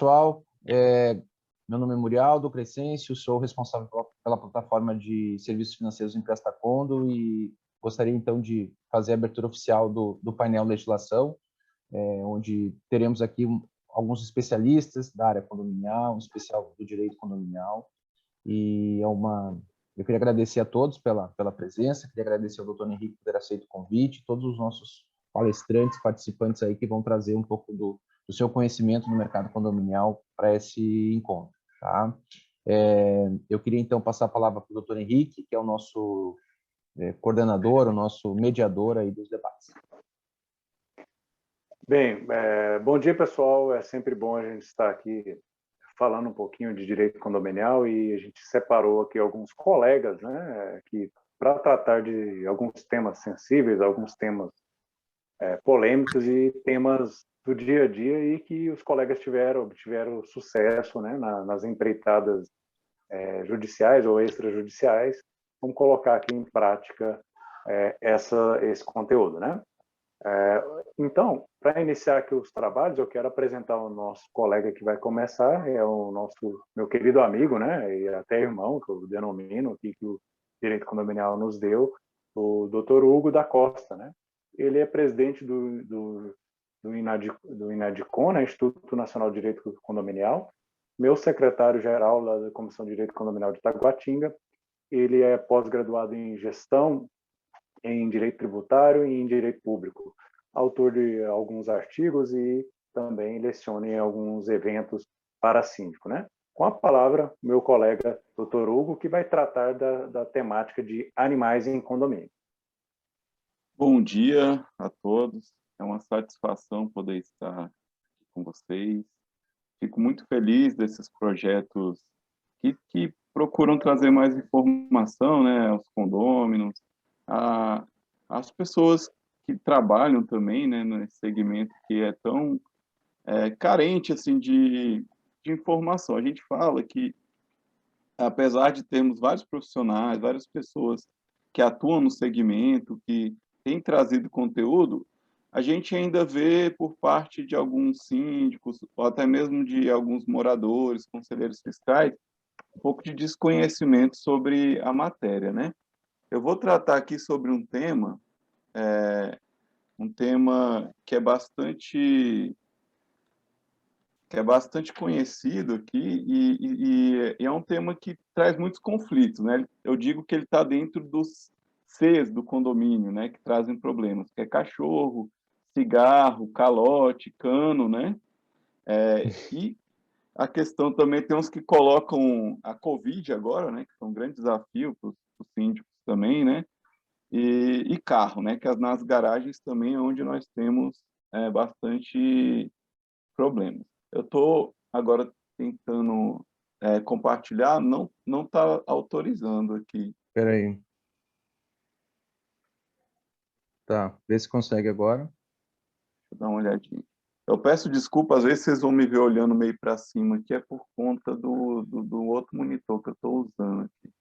pessoal, meu nome é Murialdo Crescêncio, sou responsável pela plataforma de serviços financeiros em Prestacondo e gostaria então de fazer a abertura oficial do painel Legislação, onde teremos aqui alguns especialistas da área condominial, um especial do direito condominial, e eu queria agradecer a todos pela presença, queria agradecer ao doutor Henrique por ter aceito o convite, todos os nossos palestrantes, participantes aí que vão trazer um pouco do seu conhecimento no mercado condominial para esse encontro, tá? Eu queria então passar a palavra para o doutor Henrique, que é o nosso coordenador, o nosso mediador aí dos debates. Bem, bom dia, pessoal. É sempre bom a gente estar aqui falando um pouquinho de direito condominial e a gente separou aqui alguns colegas, né, que para tratar de alguns temas sensíveis, alguns temas polêmicos e temas do dia a dia e que os colegas obtiveram sucesso, né, nas empreitadas judiciais ou extrajudiciais. Vamos colocar aqui em prática esse conteúdo, né? Então, para iniciar aqui os trabalhos, eu quero apresentar o nosso colega que vai começar, é o meu querido amigo, né, e até irmão, que eu denomino aqui, que o Direito Condominial nos deu, o Dr. Hugo da Costa, né? Ele é presidente do INADCON, né, Instituto Nacional de Direito Condominial, meu secretário-geral lá da Comissão de Direito Condominial de Taguatinga. Ele é pós-graduado em Gestão, em Direito Tributário e em Direito Público. Autor de alguns artigos e também leciona em alguns eventos para síndico, né? Com a palavra, meu colega Dr. Hugo, que vai tratar da temática de animais em condomínio. Bom dia a todos. É uma satisfação poder estar aqui com vocês. Fico muito feliz desses projetos que procuram trazer mais informação, né, aos condôminos, as pessoas que trabalham também, né, nesse segmento que é tão carente assim de informação. A gente fala que, apesar de termos vários profissionais, várias pessoas que atuam no segmento, que têm trazido conteúdo, a gente ainda vê por parte de alguns síndicos, ou até mesmo de alguns moradores, conselheiros fiscais, um pouco de desconhecimento sobre a matéria, né? Eu vou tratar aqui sobre um tema que é bastante conhecido aqui e é um tema que traz muitos conflitos, né? Eu digo que ele está dentro dos Cs do condomínio, né? Que trazem problemas, que é cachorro, cigarro, calote, cano, né? E a questão também tem uns que colocam a Covid agora, né? Que é um grande desafio para os síndicos também, né? E carro, né? Que nas garagens também é onde nós temos bastante problemas. Eu estou agora tentando compartilhar, não está autorizando aqui. Espera aí. Tá, vê se consegue agora. Deixa eu dar uma olhadinha. Eu peço desculpa, às vezes vocês vão me ver olhando meio para cima, que é por conta do outro monitor que eu estou usando aqui.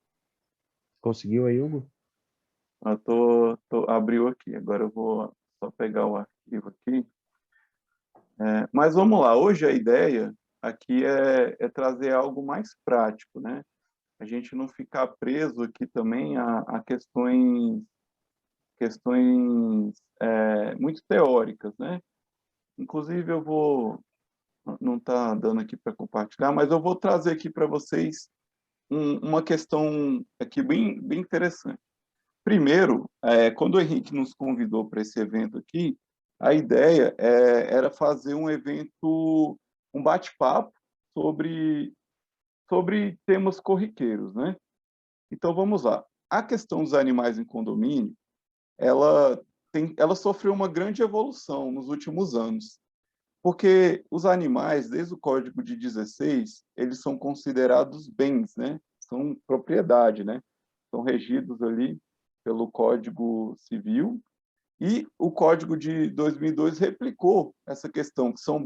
Conseguiu aí, Hugo? Abriu aqui, agora eu vou só pegar o arquivo aqui. Mas vamos lá, hoje a ideia aqui é trazer algo mais prático, né? A gente não ficar preso aqui também a questões muito teóricas, né? Inclusive não está dando aqui para compartilhar, mas eu vou trazer aqui para vocês uma questão aqui bem interessante. Primeiro, quando o Henrique nos convidou para esse evento aqui, a ideia era fazer um evento, um bate-papo sobre temas corriqueiros, né? Então, vamos lá. A questão dos animais em condomínio, ela sofreu uma grande evolução nos últimos anos, porque os animais, desde o Código de 16, eles são considerados bens, né? São propriedade, né? São regidos ali pelo Código Civil, e o Código de 2002 replicou essa questão, que são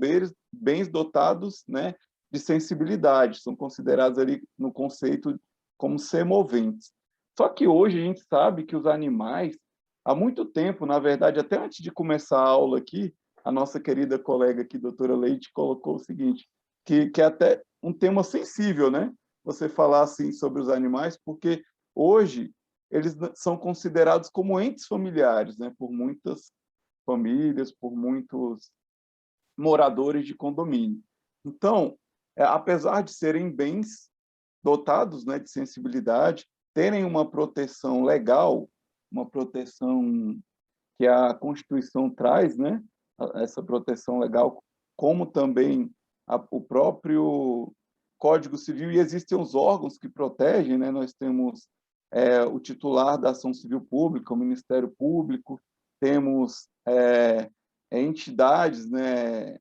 bens dotados, né, de sensibilidade, são considerados ali no conceito como semoventes. Só que hoje a gente sabe que os animais, há muito tempo, na verdade, até antes de começar a aula aqui, a nossa querida colega aqui, doutora Leite, colocou o seguinte, que é até um tema sensível, né? Você falar assim sobre os animais, porque hoje eles são considerados como entes familiares, né? Por muitas famílias, por muitos moradores de condomínio. Então, apesar de serem bens dotados, né, de sensibilidade, terem uma proteção legal, uma proteção que a Constituição traz, né, essa proteção legal, como também o próprio Código Civil, e existem os órgãos que protegem, né, nós temos o titular da Ação Civil Pública, o Ministério Público, temos entidades, né,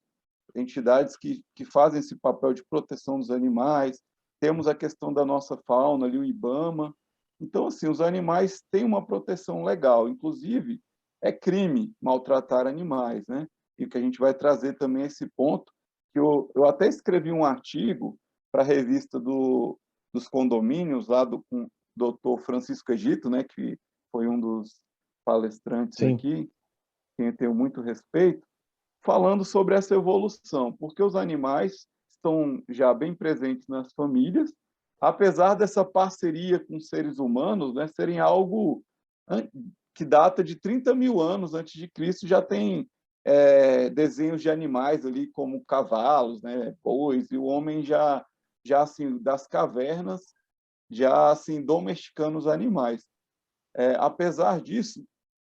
entidades que fazem esse papel de proteção dos animais, temos a questão da nossa fauna, ali o IBAMA. Então, assim, os animais têm uma proteção legal, inclusive é crime maltratar animais, né? E o que a gente vai trazer também esse ponto, que eu até escrevi um artigo para a revista dos condomínios, lá do doutor Francisco Egito, né, que foi um dos palestrantes Sim. aqui, quem eu tenho muito respeito, falando sobre essa evolução, porque os animais estão já bem presentes nas famílias, apesar dessa parceria com seres humanos, né, serem algo que data de 30 mil anos antes de Cristo, já tem desenhos de animais ali, como cavalos, né, bois, e o homem já assim, das cavernas, já assim, domesticando os animais. Apesar disso,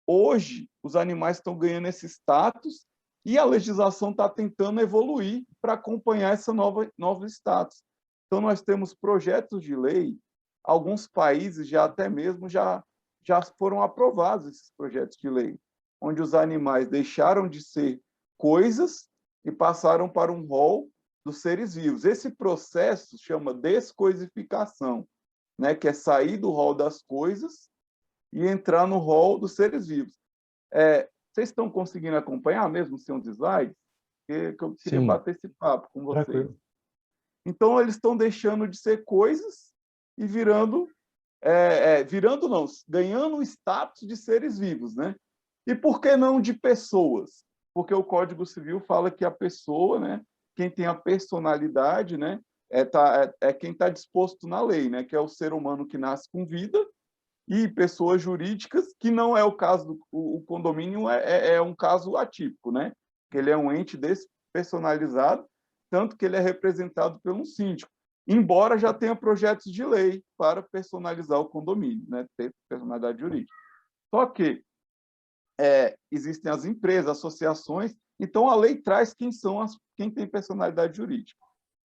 hoje os animais estão ganhando esse status e a legislação está tentando evoluir para acompanhar essa novo status. Então, nós temos projetos de lei, alguns países já até mesmo já foram aprovados esses projetos de lei, onde os animais deixaram de ser coisas e passaram para um rol dos seres vivos. Esse processo chama descoisificação, né, que é sair do rol das coisas e entrar no rol dos seres vivos. Vocês estão conseguindo acompanhar mesmo sem os slides? Que eu queria Sim. bater esse papo com vocês. Tranquilo. Então, eles estão deixando de ser coisas e virando não, ganhando o status de seres vivos, né? E por que não de pessoas? Porque o Código Civil fala que a pessoa, né, quem tem a personalidade, né, quem está disposto na lei, né, que é o ser humano que nasce com vida, e pessoas jurídicas, que não é o caso o condomínio, é um caso atípico, né? Que ele é um ente despersonalizado, tanto que ele é representado por um síndico, embora já tenha projetos de lei para personalizar o condomínio, né? Ter personalidade jurídica. Só que existem as empresas, associações, então a lei traz quem tem personalidade jurídica.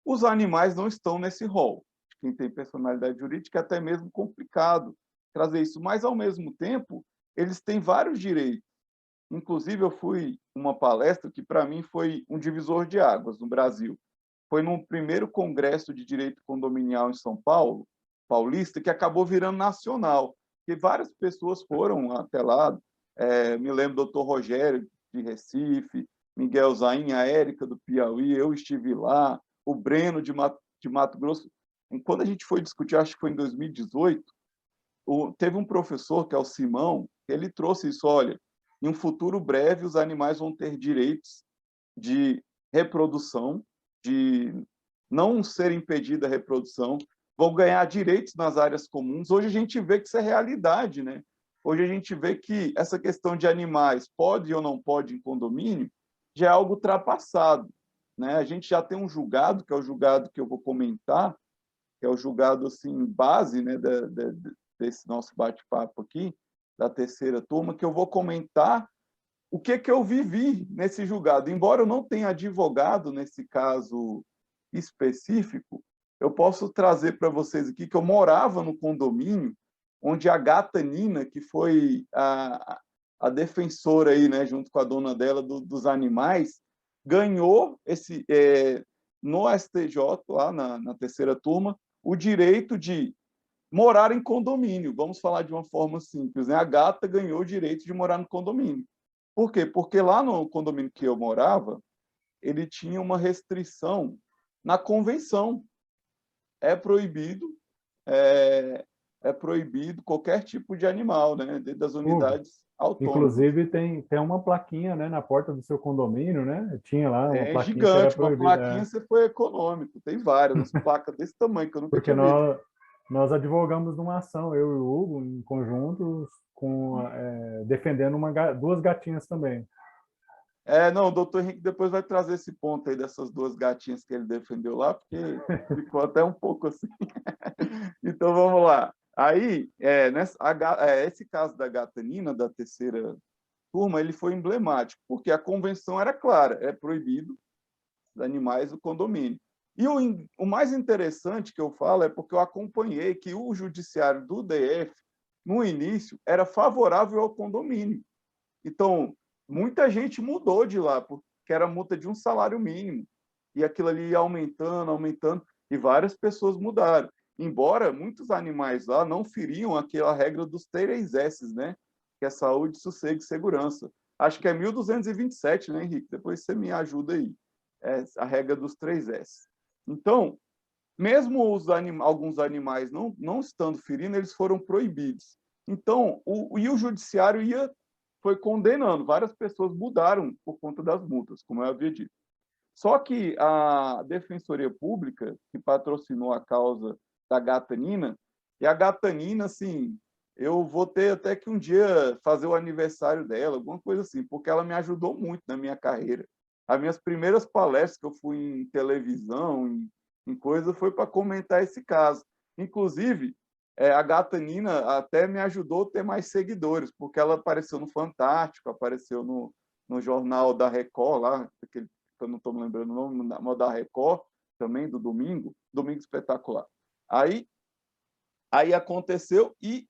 Os animais não estão nesse rol. Quem tem personalidade jurídica é até mesmo complicado trazer isso, mas, ao mesmo tempo, eles têm vários direitos. Inclusive, eu fui uma palestra que, para mim, foi um divisor de águas no Brasil. Foi no primeiro congresso de direito condominial em São Paulo, paulista, que acabou virando nacional, que várias pessoas foram até lá. Me lembro do doutor Rogério, de Recife, Miguel Zain, a Érica, do Piauí, eu estive lá, o Breno, de Mato Grosso. E quando a gente foi discutir, acho que foi em 2018, teve um professor, que é o Simão, ele trouxe isso, olha, em um futuro breve os animais vão ter direitos de reprodução, de não ser impedida a reprodução, vão ganhar direitos nas áreas comuns. Hoje a gente vê que isso é realidade, né? Hoje a gente vê que essa questão de animais pode ou não pode em condomínio já é algo ultrapassado, né? A gente já tem um julgado, que é o julgado que eu vou comentar, que é o julgado assim base, né, desse nosso bate-papo aqui, da terceira turma, que eu vou comentar o que eu vivi nesse julgado. Embora eu não tenha advogado nesse caso específico, eu posso trazer para vocês aqui que eu morava no condomínio onde a gata Nina, que foi a defensora aí, né, junto com a dona dela dos animais, ganhou no STJ, lá na terceira turma, o direito de morar em condomínio. Vamos falar de uma forma simples, né? A gata ganhou o direito de morar no condomínio. Por quê? Porque lá no condomínio que eu morava, ele tinha uma restrição na convenção. É proibido é proibido qualquer tipo de animal, né, dentro das unidades autônomas. Inclusive, tem uma plaquinha, né, na porta do seu condomínio, né? Tinha lá uma É plaquinha que era gigante, uma proibida. plaquinha você foi econômico, tem várias, umas placas desse tamanho que eu nunca Porque tinha visto. nós advogamos numa ação, eu e o Hugo, em conjunto, defendendo duas gatinhas também. Não, o doutor Henrique depois vai trazer esse ponto aí dessas duas gatinhas que ele defendeu lá, porque ficou até um pouco assim. Então, vamos lá. Aí, esse caso da gata Nina, da terceira turma, ele foi emblemático, porque a convenção era clara, é proibido os animais do condomínio. E o mais interessante que eu falo é porque eu acompanhei que o judiciário do DF, no início, era favorável ao condomínio. Então, muita gente mudou de lá, porque era multa de um salário mínimo. E aquilo ali ia aumentando, aumentando, e várias pessoas mudaram. Embora muitos animais lá não feriam aquela regra dos 3 S's, né? Que é saúde, sossego e segurança. Acho que é 1227, né, Henrique? Depois você me ajuda aí. É a regra dos 3 S. Então, mesmo alguns animais não estando ferindo, eles foram proibidos. Então, o judiciário foi condenando. Várias pessoas mudaram por conta das multas, como eu havia dito. Só que a Defensoria Pública, que patrocinou a causa da gata Nina, e a gata Nina, assim, eu vou ter até que um dia fazer o aniversário dela, alguma coisa assim, porque ela me ajudou muito na minha carreira. As minhas primeiras palestras que eu fui em televisão, em coisa, foi para comentar esse caso. Inclusive, a gata Nina até me ajudou a ter mais seguidores, porque ela apareceu no Fantástico, apareceu no jornal da Record, lá, aquele, que eu não estou me lembrando o nome, no da Record, também, do Domingo Espetacular. Aí aconteceu e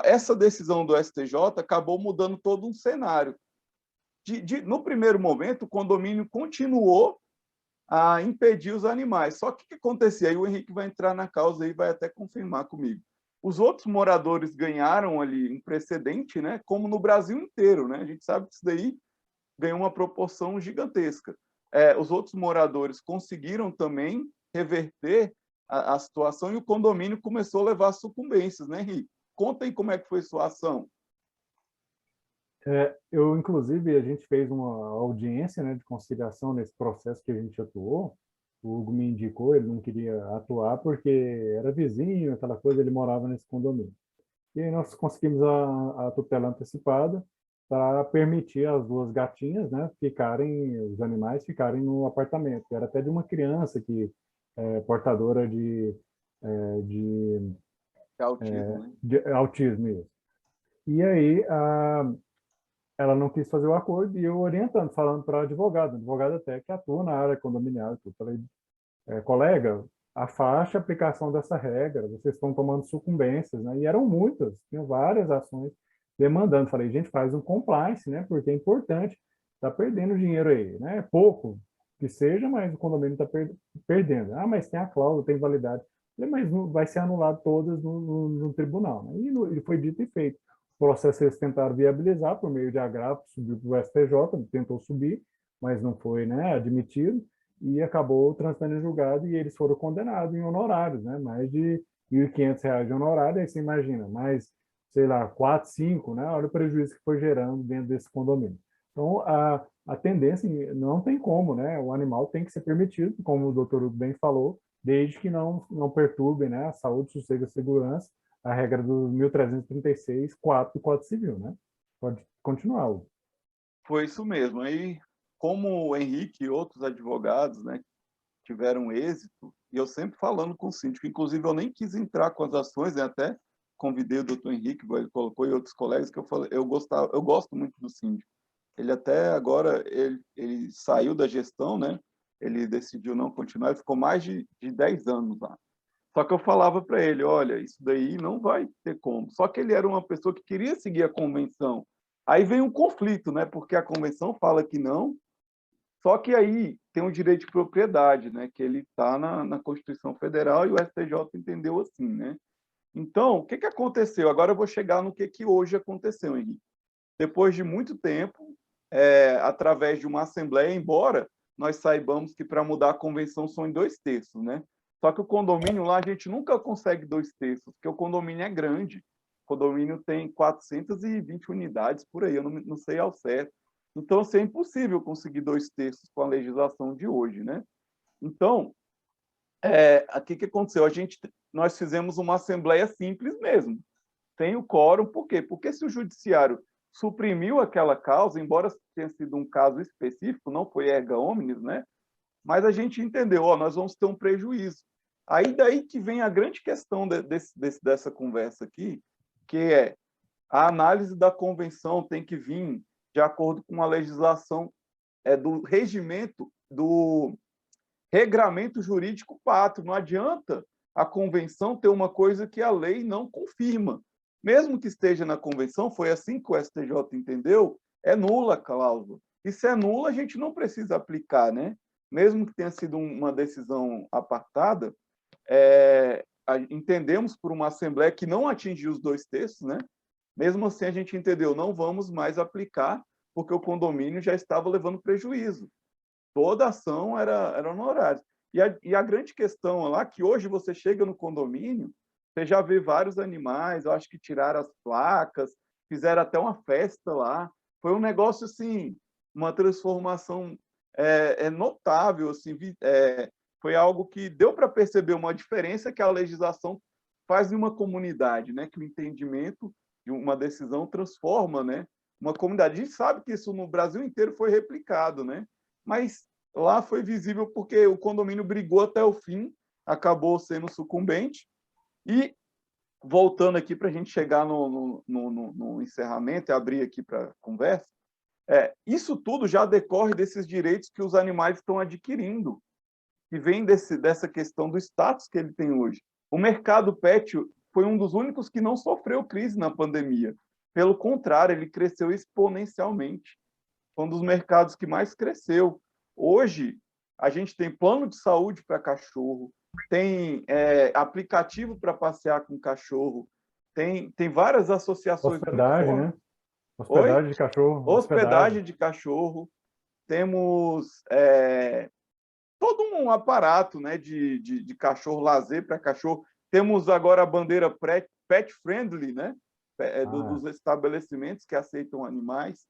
essa decisão do STJ acabou mudando todo um cenário. No primeiro momento, o condomínio continuou a impedir os animais. Só que o que acontecia? Aí o Henrique vai entrar na causa e vai até confirmar comigo. Os outros moradores ganharam ali um precedente, né? Como no Brasil inteiro, né? A gente sabe que isso daí ganhou uma proporção gigantesca. Os outros moradores conseguiram também reverter a situação e o condomínio começou a levar sucumbências, né, Henrique? Conta aí como é que foi a sua ação. Inclusive, a gente fez uma audiência, né, de conciliação nesse processo que a gente atuou. O Hugo me indicou, ele não queria atuar porque era vizinho, aquela coisa, ele morava nesse condomínio. E aí nós conseguimos a tutela antecipada para permitir as duas gatinhas, né, os animais ficarem no apartamento. Era até de uma criança que é portadora de Autismo, né? de autismo. Isso. E aí ela não quis fazer o acordo e eu orientando, falando para a advogada até que atua na área condominial. Eu falei, colega, afaste a aplicação dessa regra, vocês estão tomando sucumbências, né? E eram muitas, tinham várias ações demandando. Falei, gente, faz um compliance, né? Porque é importante, está perdendo dinheiro aí, né? É pouco que seja, mas o condomínio está perdendo. Ah, mas tem a cláusula, tem validade. Falei, mas não, vai ser anulado todas no tribunal, né? E foi dito e feito. O processo eles tentaram viabilizar por meio de agravo, subiu para o STJ, tentou subir, mas não foi, né, admitido e acabou transitando em julgado e eles foram condenados em honorários, né? Mais de R$ 1.500 de honorário, aí você imagina, mais, sei lá, 4, 5, né? Olha o prejuízo que foi gerando dentro desse condomínio. Então, a tendência não tem como, né? O animal tem que ser permitido, como o doutor Hugo bem falou, desde que não perturbe, né, a saúde, sossego e segurança, a regra do 1336, 4 do Código Civil, né? Pode continuar, Hugo. Foi isso mesmo. Aí, como o Henrique e outros advogados, né, tiveram êxito, e eu sempre falando com o síndico, inclusive eu nem quis entrar com as ações, né, até convidei o doutor Henrique, ele colocou, e outros colegas, que eu falei, eu gosto muito do síndico. Ele até agora, ele saiu da gestão, né, ele decidiu não continuar, ele ficou mais de 10 anos lá. Só que eu falava para ele, olha, isso daí não vai ter como. Só que ele era uma pessoa que queria seguir a convenção. Aí vem um conflito, né? Porque a convenção fala que não, só que aí tem o direito de propriedade, né? Que ele está na Constituição Federal e o STJ entendeu assim, né? Então, o que aconteceu? Agora eu vou chegar no que hoje aconteceu, Henrique. Depois de muito tempo, através de uma assembleia, embora nós saibamos que para mudar a convenção são em 2/3, né? Só que o condomínio lá a gente nunca consegue 2/3, porque o condomínio é grande. O condomínio tem 420 unidades por aí, eu não sei ao certo. Então, assim, é impossível conseguir 2/3 com a legislação de hoje, né? Então, o que aconteceu? Nós fizemos uma assembleia simples mesmo, sem o quórum. Por quê? Porque se o judiciário suprimiu aquela causa, embora tenha sido um caso específico, não foi erga omnes, né? Mas a gente entendeu, nós vamos ter um prejuízo. Aí daí que vem a grande questão dessa conversa aqui, que é a análise da convenção tem que vir de acordo com a legislação do regimento, do regramento jurídico pátrio. Não adianta a convenção ter uma coisa que a lei não confirma. Mesmo que esteja na convenção, foi assim que o STJ entendeu, é nula a cláusula. E se é nula, a gente não precisa aplicar, né? Mesmo que tenha sido uma decisão apartada, entendemos por uma Assembleia que não atingiu os 2/3, né? Mesmo assim, a gente entendeu, não vamos mais aplicar, porque o condomínio já estava levando prejuízo. Toda ação era honorária. E a grande questão lá, que hoje você chega no condomínio, você já vê vários animais, eu acho que tiraram as placas, fizeram até uma festa lá. Foi um negócio, assim, uma transformação notável, assim, foi algo que deu para perceber uma diferença que a legislação faz em uma comunidade, né? Que o entendimento de uma decisão transforma, né? Uma comunidade. A gente sabe que isso no Brasil inteiro foi replicado, né? Mas lá foi visível porque o condomínio brigou até o fim, acabou sendo sucumbente. E, voltando aqui para a gente chegar no encerramento e abrir aqui para a conversa, isso tudo já decorre desses direitos que os animais estão adquirindo, que vem dessa questão do status que ele tem hoje. O mercado pet foi um dos únicos que não sofreu crise na pandemia. Pelo contrário, ele cresceu exponencialmente. Foi um dos mercados que mais cresceu. Hoje, a gente tem plano de saúde para cachorro, tem aplicativo para passear com cachorro, tem várias associações. Hospedagem, né? Hospedagem de cachorro. Hospedagem de cachorro. Temos todo um aparato, né, de cachorro, lazer para cachorro. Temos agora a bandeira pet friendly, né, dos estabelecimentos que aceitam animais.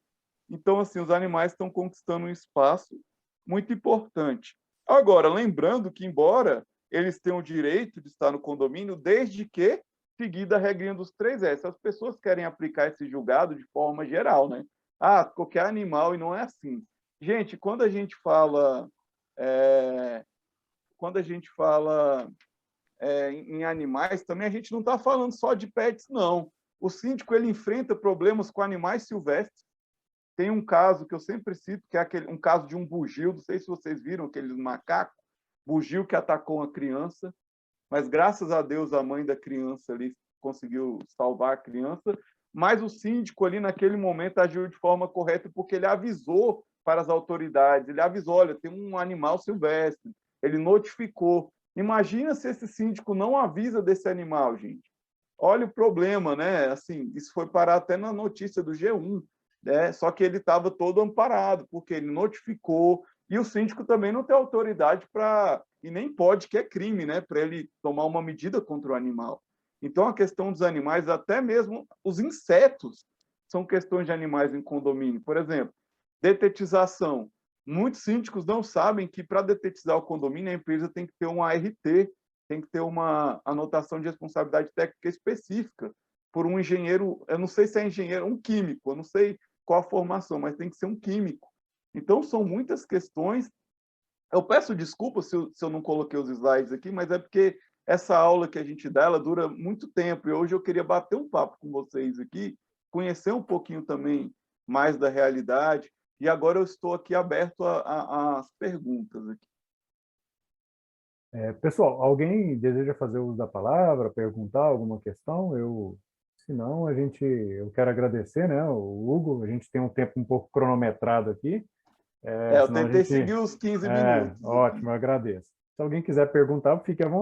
Então, assim, os animais estão conquistando um espaço muito importante. Agora, lembrando que, embora eles tenham o direito de estar no condomínio, desde que seguida a regrinha dos 3S. As pessoas querem aplicar esse julgado de forma geral, né? Qualquer animal, e não é assim. Gente, quando a gente fala em animais, também a gente não está falando só de pets, não. O síndico ele enfrenta problemas com animais silvestres. Tem um caso que eu sempre cito, que é um caso de um bugio, não sei se vocês viram, aquele macaco, bugio que atacou uma criança, mas graças a Deus a mãe da criança ali conseguiu salvar a criança, mas o síndico ali naquele momento agiu de forma correta porque ele avisou para as autoridades, ele avisou, olha, tem um animal silvestre, ele notificou. Imagina se esse síndico não avisa desse animal, gente. Olha o problema, né? Assim, isso foi parar até na notícia do G1, né? Só que ele estava todo amparado, porque ele notificou, e o síndico também não tem autoridade para, e nem pode, que é crime, né? Para ele tomar uma medida contra o animal. Então, a questão dos animais, até mesmo os insetos, são questões de animais em condomínio. Por exemplo, detetização. Muitos síndicos não sabem que, para detetizar o condomínio, a empresa tem que ter um ART, tem que ter uma anotação de responsabilidade técnica específica por um engenheiro, eu não sei se é engenheiro, um químico, eu não sei qual a formação, mas tem que ser um químico. Então, são muitas questões. Eu peço desculpas se eu não coloquei os slides aqui, mas é porque essa aula que a gente dá, ela dura muito tempo, e hoje eu queria bater um papo com vocês aqui, conhecer um pouquinho também mais da realidade, e agora eu estou aqui aberto às perguntas aqui. Pessoal, alguém deseja fazer uso da palavra, perguntar alguma questão? Se não, eu quero agradecer, né, o Hugo, a gente tem um tempo um pouco cronometrado aqui. Eu tentei seguir os 15 minutos. Ótimo, eu agradeço. Se alguém quiser perguntar, fique à vontade.